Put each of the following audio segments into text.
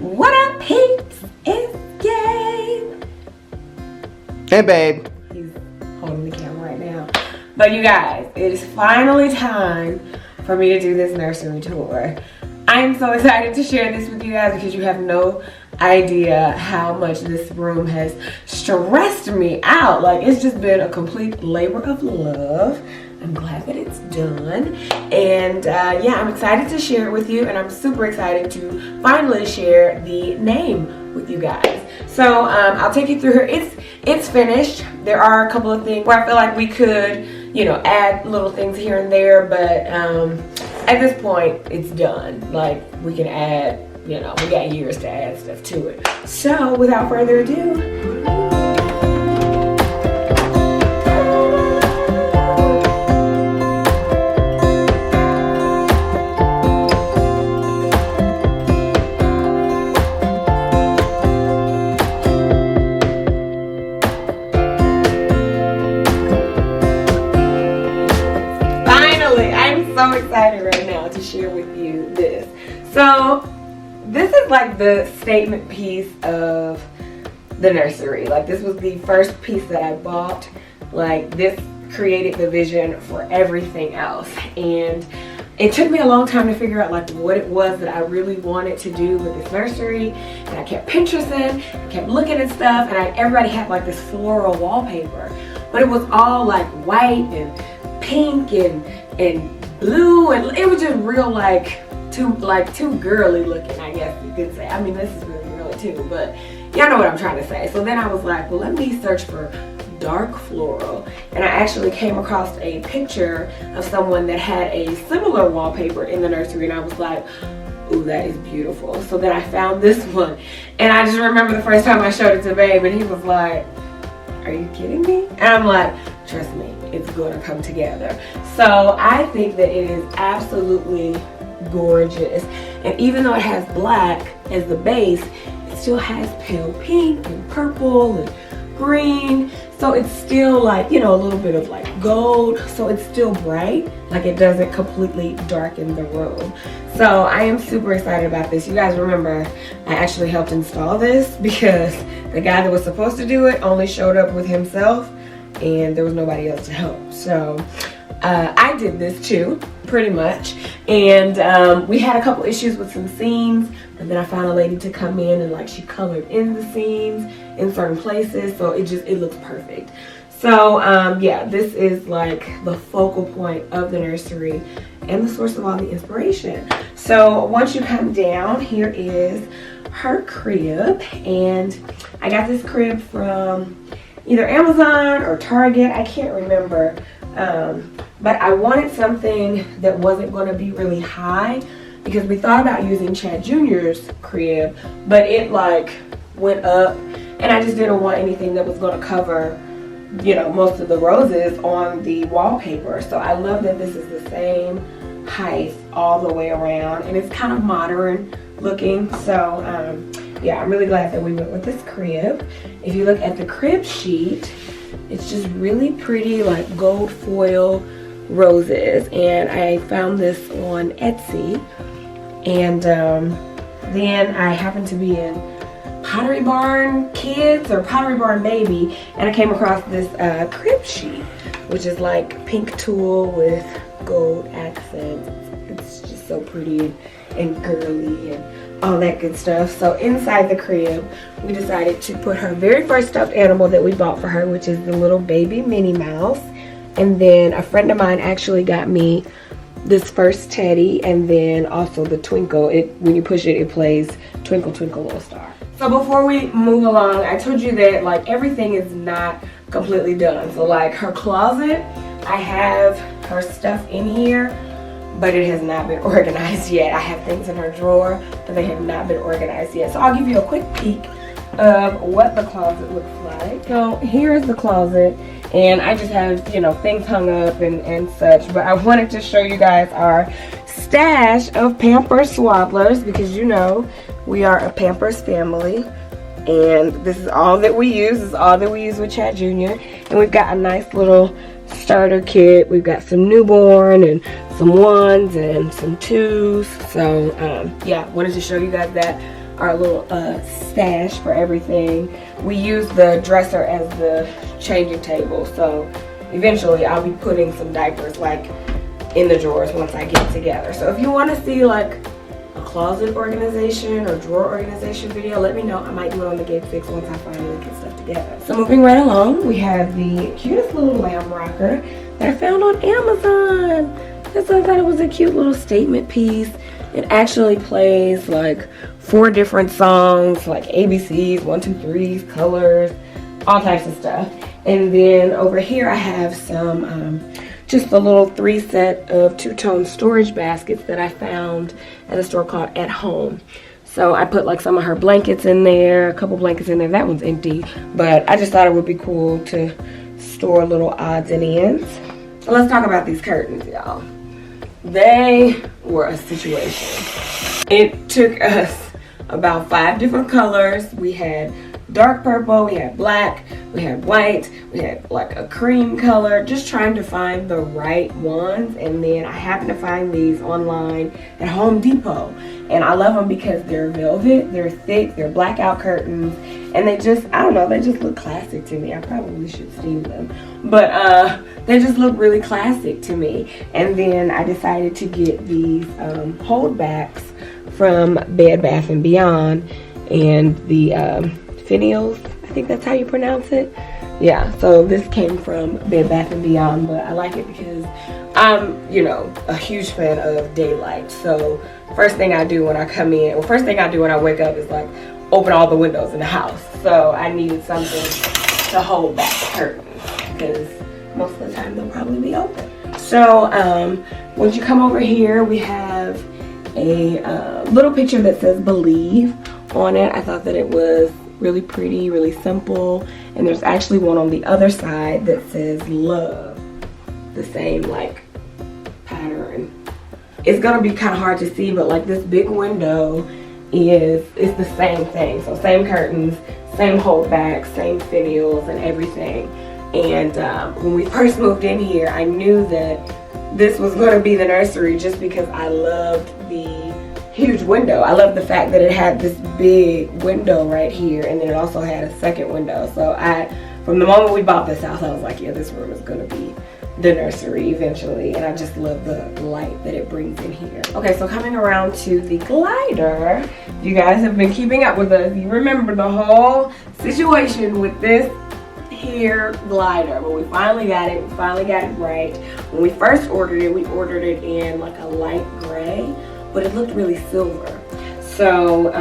What up, peeps? It's Gabe. Hey, babe. He's holding the camera right now. But you guys, it is finally time for me to do this nursery tour. I am so excited to share this with you guys because you have no idea how much this room has stressed me out. Like, it's just been a complete labor of love. I'm glad that it's done. And yeah, I'm excited to share it with you, and I'm super excited to finally share the name with you guys. So I'll take you through her. It's finished. There are a couple of things where I feel like we could, you know, add little things here and there, but at this point, it's done. Like, we can add, you know, we got years to add stuff to it. So without further ado, so excited right now to share with you this. So this is like the statement piece of the nursery. Like, this was the first piece that I bought. Like, this created the vision for everything else, and it took me a long time to figure out like what it was that I really wanted to do with this nursery. And I kept Pinteresting, kept looking at stuff, and everybody had like this floral wallpaper, but it was all like white and pink and blue, and it was just real like too girly looking, I guess you could say. I mean, this is really girly too, but y'all know what I'm trying to say. So then I was like, well, let me search for dark floral, and I actually came across a picture of someone that had a similar wallpaper in the nursery, and I was like, ooh, that is beautiful. So then I found this one, and I just remember the first time I showed it to Babe, and he was like, are you kidding me? And I'm like, trust me, it's going to come together. So I think that it is absolutely gorgeous. And even though it has black as the base, it still has pale pink and purple and green. So it's still like, you know, a little bit of like gold. So it's still bright. Like, it doesn't completely darken the room. So I am super excited about this. You guys remember, I actually helped install this because the guy that was supposed to do it only showed up with himself, and there was nobody else to help. So I did this too, pretty much. And we had a couple issues with some scenes, and then I found a lady to come in, and like, she colored in the scenes in certain places, so it looks perfect. So yeah, this is like the focal point of the nursery and the source of all the inspiration. So once you come down, here is her crib, and I got this crib from either Amazon or Target, I can't remember, but I wanted something that wasn't going to be really high, because we thought about using Chad Jr.'s crib, but it like went up, and I just didn't want anything that was going to cover, you know, most of the roses on the wallpaper. So I love that this is the same height all the way around, and it's kind of modern looking. So yeah, I'm really glad that we went with this crib. If you look at the crib sheet, it's just really pretty like gold foil roses, and I found this on Etsy. And then I happened to be in Pottery Barn Kids or Pottery Barn Baby, and I came across this crib sheet, which is like pink tulle with gold accents. It's just so pretty and girly and all that good stuff. So inside the crib, we decided to put her very first stuffed animal that we bought for her, which is the little baby Minnie Mouse. And then a friend of mine actually got me this first teddy, and then also the twinkle. When you push it, it plays Twinkle Twinkle Little Star. So before we move along, I told you that like everything is not completely done. So like her closet, I have her stuff in here, but it has not been organized yet. I have things in her drawer, but they have not been organized yet. So I'll give you a quick peek of what the closet looks like. So here's the closet, and I just have, you know, things hung up and such, but I wanted to show you guys our stash of Pampers Swaddlers, because you know we are a Pampers family, and this is all that we use. This is all that we use with Chad Jr. And we've got a nice little starter kit. We've got some newborn and some ones and some twos. So yeah, wanted to show you guys that. our little stash for everything. We use the dresser as the changing table, so eventually I'll be putting some diapers like in the drawers once I get together. So if you want to see like a closet organization or drawer organization video, let me know. I might do it on the Gabe Fix once I finally get stuff together. So moving right along, we have the cutest little lamb rocker that I found on Amazon. I thought it was a cute little statement piece. It actually plays like 4 different songs, like ABCs, 1, 2, 3s, colors, all types of stuff. And then over here I have some just a little 3 set of 2-tone storage baskets that I found at a store called At Home. So I put like some of her blankets in there, a couple blankets in there. That one's empty, but I just thought it would be cool to store little odds and ends. So let's talk about these curtains, y'all. They were a situation. It took us about 5 different colors. We had dark purple, we had black, we had white, we had like a cream color, just trying to find the right ones. And then I happened to find these online at Home Depot, and I love them because they're velvet, they're thick, they're blackout curtains, and they just, I don't know, they just look classic to me. I probably should steam them, but they just look really classic to me. And then I decided to get these holdbacks from Bed Bath & Beyond, and the finials, I think that's how you pronounce it. Yeah, so this came from Bed Bath & Beyond, but I like it because I'm, you know, a huge fan of daylight. So first thing I do when I come in, or first thing I do when I wake up is like open all the windows in the house. So I needed something to hold back the curtains because most of the time they'll probably be open. So once you come over here, we have a little picture that says Believe on it. I thought that it was really pretty, really simple. And there's actually one on the other side that says Love, the same like pattern. It's gonna be kind of hard to see, but like this big window is the same thing. So same curtains, same holdbacks, same finials and everything. And when we first moved in here, I knew that this was going to be the nursery just because I loved the huge window. I loved the fact that it had this big window right here, and then it also had a second window. So from the moment we bought this house, I was like, yeah, this room is going to be the nursery eventually. And I just love the light that it brings in here. Okay, so coming around to the glider, if you guys have been keeping up with us, you remember the whole situation with this here glider, but we finally got it. We finally got it right. When we first ordered it, we ordered it in like a light gray, but it looked really silver. So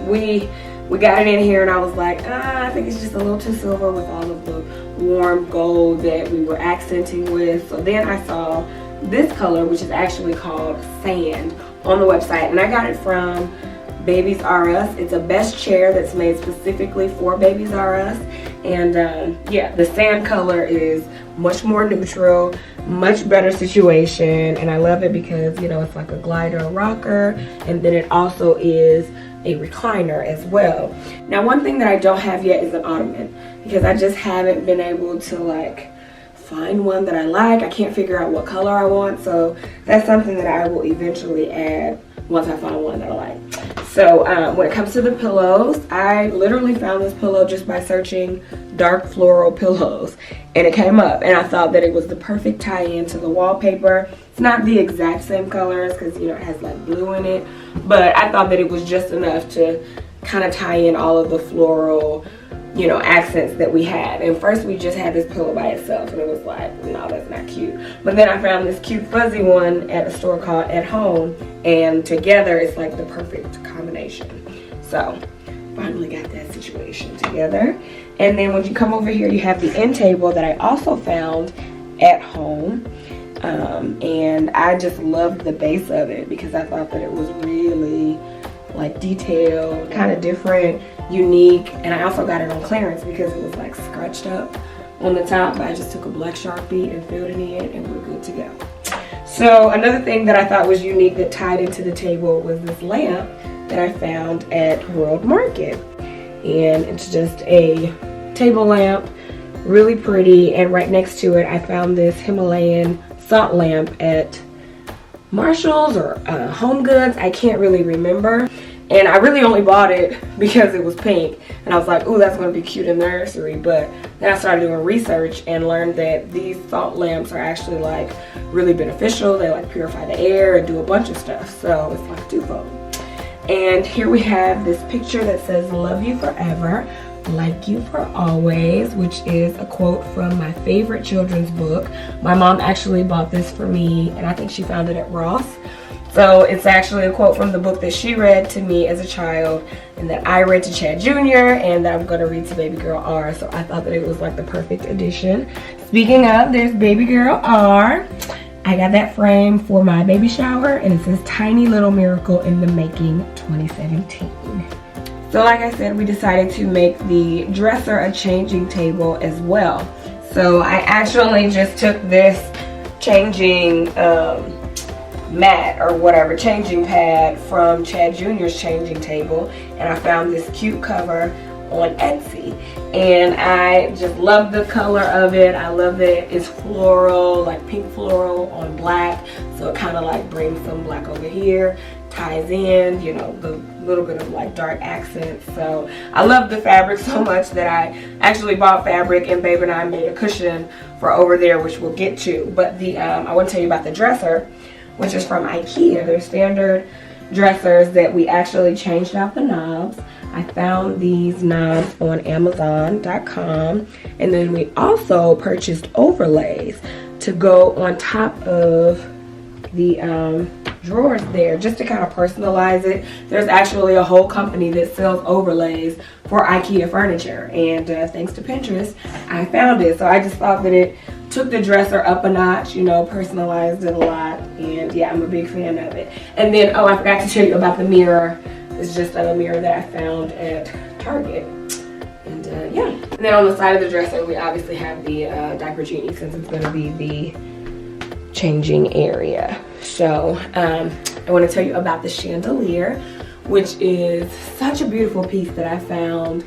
we got it in here, and I was like, I think it's just a little too silver with all of the warm gold that we were accenting with. So then I saw this color, which is actually called Sand, on the website, and I got it from Babies R Us. It's a best chair that's made specifically for Babies R Us. And yeah, the sand color is much more neutral, much better situation, and I love it because, you know, it's like a glider rocker, and then it also is a recliner as well. Now, one thing that I don't have yet is an ottoman, because I just haven't been able to like find one that I like. I can't figure out what color I want, so that's something that I will eventually add once I find one that I like. So when it comes to the pillows, I literally found this pillow just by searching dark floral pillows, and it came up, and I thought that it was the perfect tie-in to the wallpaper. It's not the exact same colors because, you know, it has like blue in it, but I thought that it was just enough to kind of tie in all of the floral, you know, accents that we had. And first we just had this pillow by itself, and it was like, no, that's not cute. But then I found this cute fuzzy one at a store called At Home, and together it's like the perfect combination. So finally got that situation together. And then when you come over here, you have the end table that I also found at Home. And I just loved the base of it because I thought that it was really like detailed, kind of different, unique. And I also got it on clearance because it was like scratched up on the top, but I just took a black Sharpie and filled it in, and we're good to go. So another thing that I thought was unique that tied into the table was this lamp that I found at World Market. And it's just a table lamp, really pretty. And right next to it, I found this Himalayan salt lamp at Marshall's or Home Goods. I can't really remember. And I really only bought it because it was pink. And I was like, ooh, that's going to be cute in the nursery. But then I started doing research and learned that these salt lamps are actually like really beneficial. They like purify the air and do a bunch of stuff. So it's like twofold. And here we have this picture that says, love you forever, like you for always, which is a quote from my favorite children's book. My mom actually bought this for me, and I think she found it at Ross. So it's actually a quote from the book that she read to me as a child, and that I read to Chad Jr., and that I'm going to read to baby girl R. So I thought that it was like the perfect addition. Speaking of, there's baby girl R. I got that frame for my baby shower, and it says Tiny Little Miracle in the Making 2017. So like I said, we decided to make the dresser a changing table as well. So I actually just took this changing mat or whatever, changing pad from Chad Jr.'s changing table, and I found this cute cover on Etsy, and I just love the color of it. I love that it's floral, like pink floral on black, so it kind of like brings some black over here, ties in, you know, the little bit of like dark accents. So I love the fabric so much that I actually bought fabric, and Babe and I made a cushion for over there, which we'll get to. But the I want to tell you about the dresser, which is from IKEA. They're standard dressers that we actually changed out the knobs. I found these knobs on Amazon.com, and then we also purchased overlays to go on top of the drawers there, just to kind of personalize it. There's actually a whole company that sells overlays for IKEA furniture, and thanks to Pinterest, I found it. So I just thought that it took the dresser up a notch, you know, personalized it a lot, and yeah, I'm a big fan of it. And then, oh, I forgot to tell you about the mirror. It's just a mirror that I found at Target, and yeah. And then on the side of the dresser, we obviously have the diaper genie, since it's going to be the changing area. So I want to tell you about the chandelier, which is such a beautiful piece that I found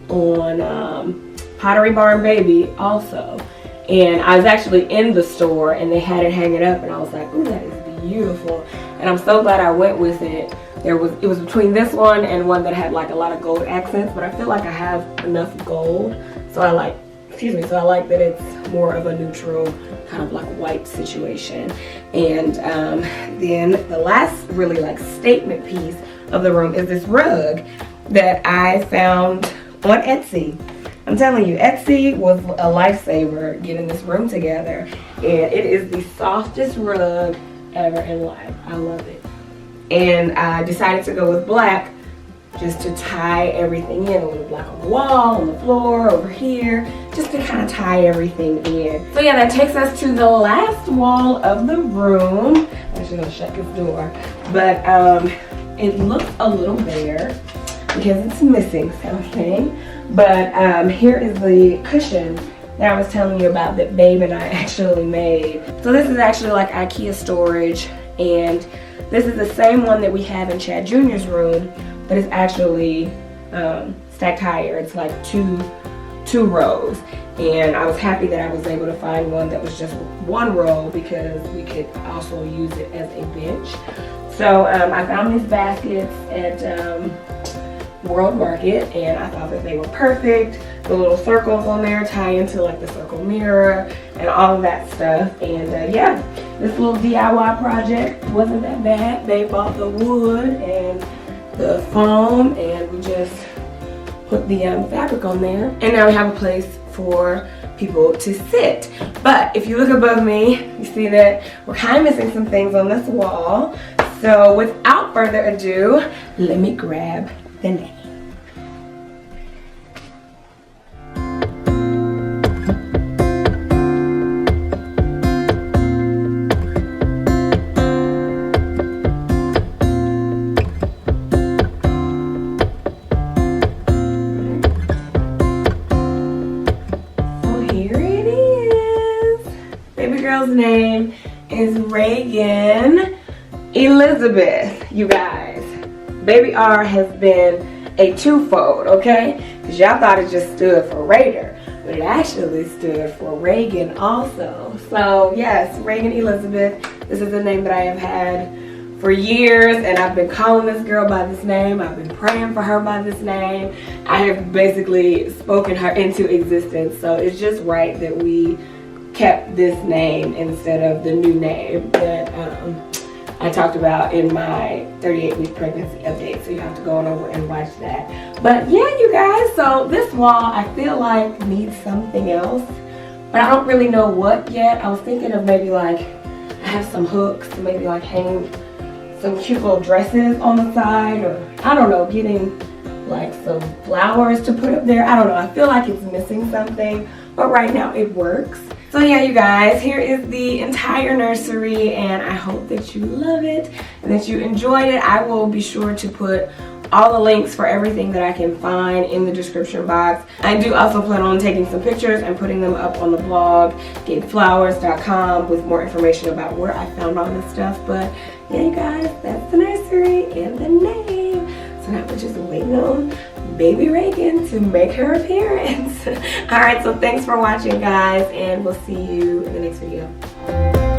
on Pottery Barn Baby also. And I was actually in the store, and they had it hanging up, and I was like, ooh, that is beautiful. And I'm so glad I went with it. It was between this one and one that had like a lot of gold accents, but I feel like I have enough gold, so I like that it's more of a neutral kind of like white situation. And then the last really like statement piece of the room is this rug that I found on Etsy. I'm telling you, Etsy was a lifesaver getting this room together, and it is the softest rug ever in life. I love it. And I decided to go with black just to tie everything in. A little black on the wall, on the floor, over here, just to kind of tie everything in. So yeah, that takes us to the last wall of the room. I'm actually gonna shut this door, but it looks a little bare because it's missing something. But here is the cushion that I was telling you about that Babe and I actually made. So this is actually like IKEA storage, and this is the same one that we have in Chad Jr.'s room, but it's actually stacked higher. It's like two rows, and I was happy that I was able to find one that was just one row because we could also use it as a bench. So I found these baskets at World Market, and I thought that they were perfect. The little circles on there tie into like the circle mirror and all of that stuff. And yeah, this little DIY project wasn't that bad. They bought the wood and the foam, and we just put the fabric on there, and now we have a place for people to sit. But if you look above me, you see that we're kind of missing some things on this wall. So without further ado, let me grab the net. Girl's name is Reagan Elizabeth, you guys. Baby R has been a twofold, okay? Because y'all thought it just stood for Raider, but it actually stood for Reagan also. So yes, Reagan Elizabeth. This is a name that I have had for years, and I've been calling this girl by this name. I've been praying for her by this name. I have basically spoken her into existence. So it's just right that we kept this name instead of the new name that I talked about in my 38-week pregnancy update. So you have to go on over and watch that. But yeah, you guys, so this wall I feel like needs something else, but I don't really know what yet. I was thinking of maybe like, I have some hooks to maybe like hang some cute little dresses on the side, or I don't know, getting like some flowers to put up there. I don't know, I feel like it's missing something, but right now it works. So yeah, you guys, here is the entire nursery, and I hope that you love it and that you enjoyed it. I will be sure to put all the links for everything that I can find in the description box. I do also plan on taking some pictures and putting them up on the blog, GabeFlowers.com, with more information about where I found all this stuff. But yeah, you guys, that's the nursery and the name. So now we're just waiting on baby Reagan to make her appearance. Alright, so thanks for watching, guys, and we'll see you in the next video.